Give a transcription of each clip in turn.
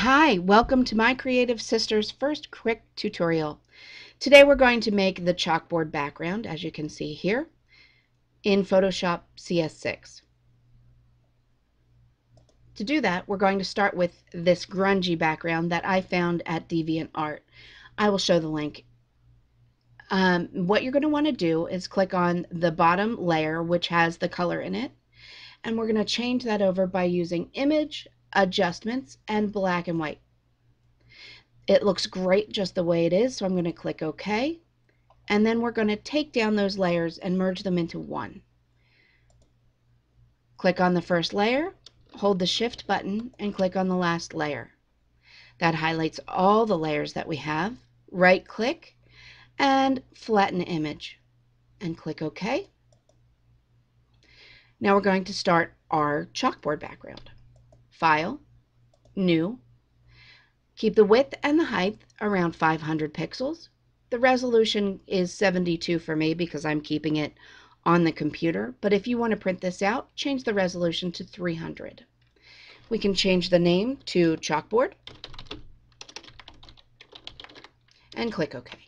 Hi, welcome to My Creative Sister's first quick tutorial. Today we're going to make the chalkboard background, as you can see here, in Photoshop CS6. To do that, we're going to start with this grungy background that I found at DeviantArt. I will show the link. What you're going to want to do is click on the bottom layer, which has the color in it, and we're going to change that over by using Image, Adjustments, and Black and White. It looks great just the way it is, so I'm going to click OK. And then we're going to take down those layers and merge them into one. Click on the first layer, hold the Shift button, and click on the last layer. That highlights all the layers that we have. Right-click and flatten image, and click OK. Now we're going to start our chalkboard background. File, New. Keep the width and the height around 500 pixels. The resolution is 72 for me because I'm keeping it on the computer, but if you want to print this out, change the resolution to 300. We can change the name to Chalkboard and click OK.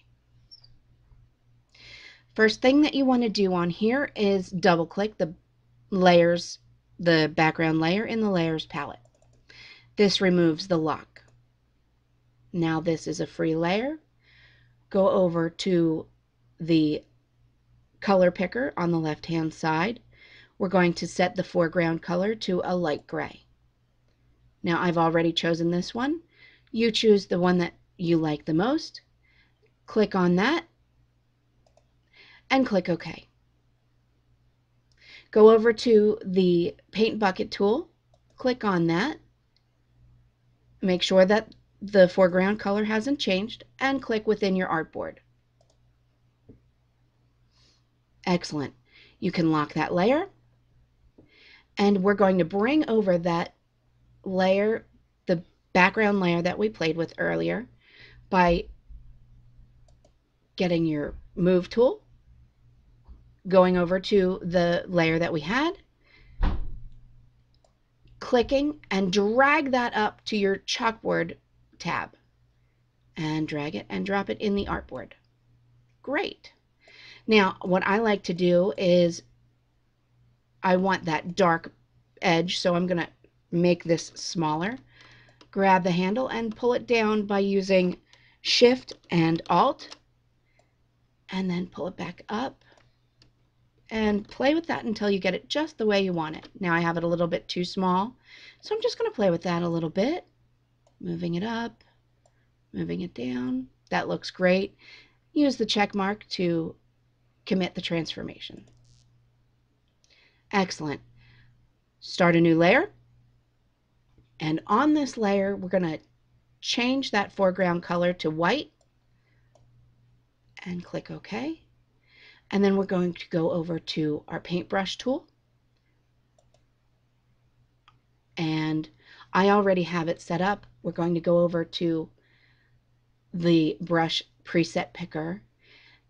First thing that you want to do on here is double click the layers, the background layer in the layers palette. This removes the lock. Now this is a free layer. Go over to the color picker on the left hand side. We're going to set the foreground color to a light gray. Now I've already chosen this one. You choose the one that you like the most. Click on that and click OK. Go over to the paint bucket tool. Click on that. Make sure that the foreground color hasn't changed, and click within your artboard. Excellent. You can lock that layer, and we're going to bring over that layer, the background layer that we played with earlier, by getting your move tool, going over to the layer that we had, clicking and drag that up to your chalkboard tab, and drag it and drop it in the artboard. Great. Now what I like to do is I want that dark edge, so I'm going to make this smaller. Grab the handle and pull it down by using Shift and Alt, and then pull it back up and play with that until you get it just the way you want it. Now I have it a little bit too small, so I'm just going to play with that a little bit, moving it up, moving it down. That looks great. Use the check mark to commit the transformation. Excellent. Start a new layer, and on this layer we're going to change that foreground color to white and click OK. And then we're going to go over to our paintbrush tool, and I already have it set up. We're going to go over to the brush preset picker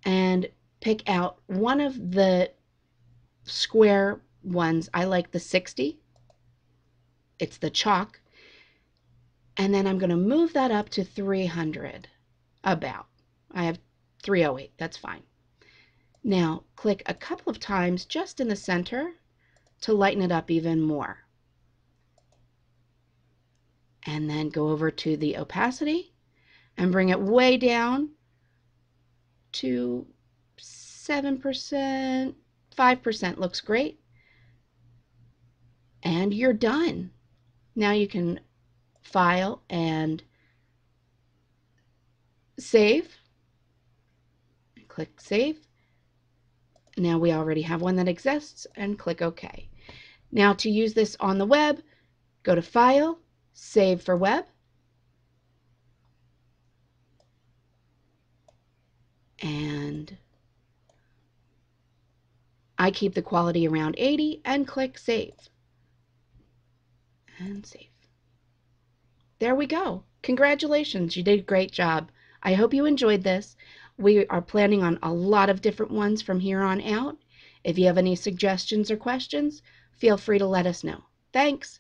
and pick out one of the square ones. I like the 60. It's the chalk. And then I'm going to move that up to 300 about. I have 308. That's fine. Now click a couple of times just in the center to lighten it up even more. And then go over to the opacity and bring it way down to 7%, 5% looks great. And you're done. Now you can file and save. Click Save. Now we already have one that exists, and click OK. Now to use this on the web, go to File, Save for Web, and I keep the quality around 80 and click Save. And save. There we go. Congratulations, you did a great job. I hope you enjoyed this. We are planning on a lot of different ones from here on out. If you have any suggestions or questions, feel free to let us know. Thanks.